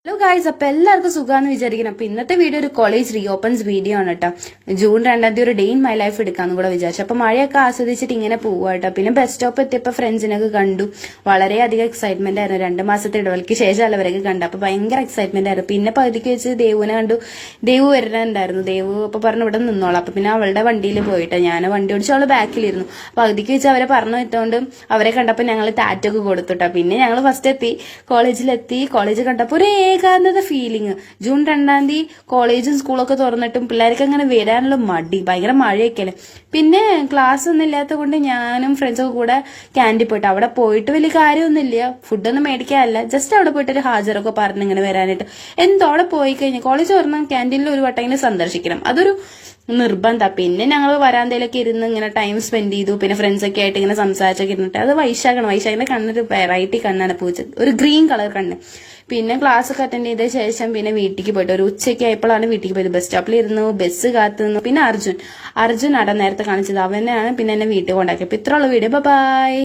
Hello guys, അപ്പൊ എല്ലാവർക്കും സുഖമാണെന്ന് വിചാരിക്കണം. അപ്പൊ ഇന്നത്തെ വീഡിയോ ഒരു കോളേജ് റീഓപ്പൺസ് വീഡിയോ ആണ് കേട്ടോ. ജൂൺ 2 ഒരു ഡേ ഇൻ മൈ ലൈഫ് എടുക്കാന്ന് കൂടെ വിചാരിച്ചു. അപ്പൊ മഴയൊക്കെ ആസ്വദിച്ചിട്ട് ഇങ്ങനെ പോവാ കേട്ടോ. പിന്നെ ബസ് സ്റ്റോപ്പ് എത്തിയപ്പോ ഫ്രണ്ട്സിനൊക്കെ കണ്ടു. വളരെയധികം എക്സൈറ്റ്മെന്റ് ആയിരുന്നു. 2 മാസത്തെ ഇടവേളയ്ക്ക് ശേഷം അവരൊക്കെ കണ്ടു. അപ്പൊ ഭയങ്കര എക്സൈറ്റ്മെന്റ് ആയിരുന്നു. പിന്നെ പകുതിക്ക് വെച്ച് ദേവുവിനെ കണ്ടു. ദേവു വരുന്നുണ്ടായിരുന്നു. ദേവു അപ്പൊ പറഞ്ഞു ഇവിടെ നിന്നോളാം. അപ്പൊ പിന്നെ അവളുടെ വണ്ടിയിൽ പോയിട്ട് ഞാൻ വണ്ടി ഓടിച്ച് അവള് ബാക്കിലിരുന്നു. പകുതിക്ക് വെച്ച് അവരെ പറഞ്ഞു എത്തോണ്ട് അവരെ കണ്ടപ്പോ ഞങ്ങൾ ടാറ്റൊക്കെ കൊടുത്തുട്ടോ. പിന്നെ ഞങ്ങൾ ഫസ്റ്റ് എത്തി, കോളേജിലെത്തി. കോളേജ് കണ്ടപ്പോ ഒരു ഏകാന്തത ഫീലിംഗ്. ജൂൺ 2 കോളേജും സ്കൂളൊക്കെ തുറന്നിട്ടും പിള്ളേർക്ക് അങ്ങനെ വരാനുള്ള മടി, ഭയങ്കര മഴയൊക്കെയല്ലേ. പിന്നെ ക്ലാസ് ഒന്നും ഇല്ലാത്ത കൊണ്ട് ഞാനും ഫ്രണ്ട്സൊക്കെ കൂടെ ക്യാൻറ്റീൻ പോയിട്ട്, അവിടെ പോയിട്ട് വലിയ കാര്യമൊന്നുമില്ല, ഫുഡൊന്നും മേടിക്കാനല്ല, ജസ്റ്റ് അവിടെ പോയിട്ട് ഒരു ഹാജരൊക്കെ പറഞ്ഞ് ഇങ്ങനെ വരാനായിട്ട്. എന്തോ അവിടെ പോയി കഴിഞ്ഞാൽ കോളേജ് തുറന്ന ക്യാൻറ്റീനിൽ ഒരു വട്ടമെങ്കിലും സന്ദർശിക്കണം, അതൊരു നിർബന്ധം. പിന്നെ ഞങ്ങൾ വരാന്തയിലൊക്കെ ഇരുന്ന് ഇങ്ങനെ ടൈം സ്പെൻഡ് ചെയ്തു. പിന്നെ ഫ്രണ്ട്സൊക്കെ ആയിട്ട് ഇങ്ങനെ സംസാരിച്ചൊക്കെ ഇരുന്നിട്ട്. അത് വൈശാഖിന്റെ കണ്ണൊരു വെറൈറ്റി കണ്ണാണ്, പൂച്ച ഒരു ഗ്രീൻ കളർ കണ്ണ്. പിന്നെ ക്ലാസ് ഒക്കെ അറ്റൻഡ് ചെയ്ത ശേഷം പിന്നെ വീട്ടിലേക്ക് പോയിട്ട് ഒരു ഉച്ചയ്ക്ക് ആയപ്പോഴാണ് വീട്ടിലേക്ക് പോയത്. ബസ് സ്റ്റോപ്പിൽ ഇരുന്നു, ബസ് കാത്തു നിന്നു. പിന്നെ അർജുൻ നേരത്തെ കാണിച്ചത് അവനെയാണ് പിന്നെ എന്നെ വീട്ടിൽ കൊണ്ടാക്കി. അപ്പൊ ഇത്രയുള്ള വീഡിയോ. ബൈ.